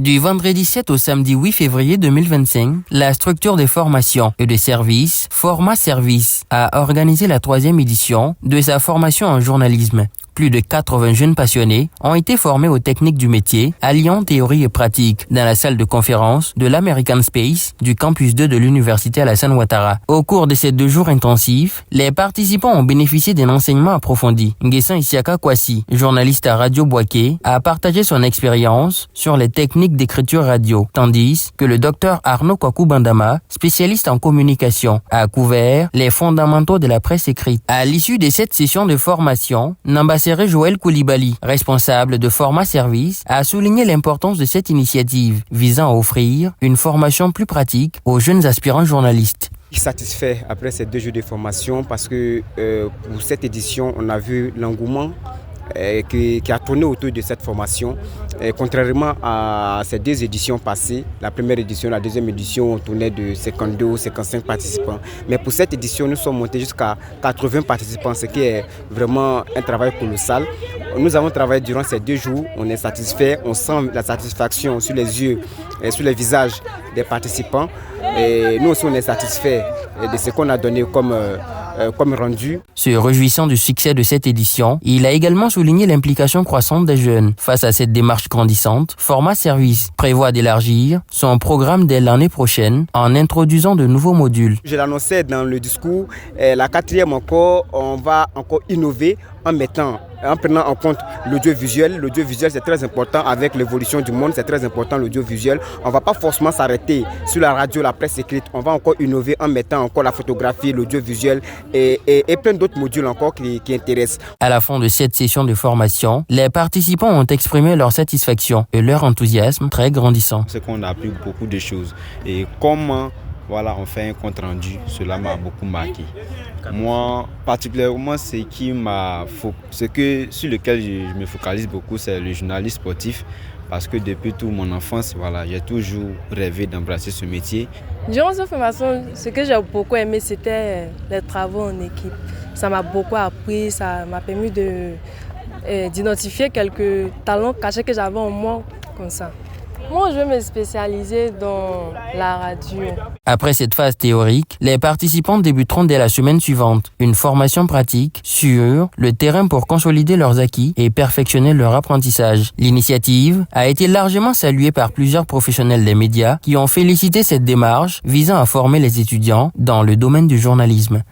Du vendredi 7 au samedi 8 février 2025, la structure de formation et de services Format Service a organisé la 3e édition de sa formation en journalisme. Plus de 80 jeunes passionnés ont été formés aux techniques du métier, alliant théorie et pratique, dans la salle de conférence de l'American Space du campus 2 de l'Université Alassane Ouattara. Au cours de ces 2 jours intensifs, les participants ont bénéficié d'un enseignement approfondi. Nguessan Isiaka Kwasi, journaliste à Radio Boaké, a partagé son expérience sur les techniques d'écriture radio, tandis que le docteur Arnaud Kwaku Bandama, spécialiste en communication, a couvert les fondamentaux de la presse écrite. À l'issue de cette session de formation, Nambasseré Joël Koulibaly, responsable de Format Service, a souligné l'importance de cette initiative visant à offrir une formation plus pratique aux jeunes aspirants journalistes. Satisfait après ces 2 jours de formation parce que pour cette édition, on a vu l'engouement qui a tourné autour de cette formation. Contrairement à ces 2 éditions passées, la première édition, la deuxième édition, on tournait de 52 ou 55 participants. Mais pour cette édition, nous sommes montés jusqu'à 80 participants, ce qui est vraiment un travail colossal. Nous avons travaillé durant ces 2 jours, on est satisfait, on sent la satisfaction sur les yeux et sur les visages des participants. Et nous aussi, on est satisfait de ce qu'on a donné comme rendu. Se réjouissant du succès de cette édition, il a également souligné l'implication croissante des jeunes. Face à cette démarche grandissante, Format Service prévoit d'élargir son programme dès l'année prochaine en introduisant de nouveaux modules. Je l'annonçais dans le discours, la 4e encore, on va encore innover en prenant en compte l'audiovisuel. L'audiovisuel, c'est très important avec l'évolution du monde, c'est très important l'audiovisuel. On ne va pas forcément s'arrêter sur la radio, la presse écrite. On va encore innover en mettant encore la photographie, l'audiovisuel et plein d'autres modules encore qui intéressent. À la fin de cette session de formation, les participants ont exprimé leur satisfaction et leur enthousiasme très grandissant. C'est qu'on a appris beaucoup de choses et comment on fait un compte rendu, cela m'a beaucoup marqué. Moi, particulièrement, sur lequel je me focalise beaucoup, c'est le journalisme sportif. Parce que depuis toute mon enfance, j'ai toujours rêvé d'embrasser ce métier. Durant cette formation, ce que j'ai beaucoup aimé, c'était les travaux en équipe. Ça m'a beaucoup appris, ça m'a permis d'identifier quelques talents cachés que j'avais en moi comme ça. Moi, je vais me spécialiser dans la radio. Après cette phase théorique, les participants débuteront dès la semaine suivante une formation pratique sur le terrain pour consolider leurs acquis et perfectionner leur apprentissage. L'initiative a été largement saluée par plusieurs professionnels des médias qui ont félicité cette démarche visant à former les étudiants dans le domaine du journalisme.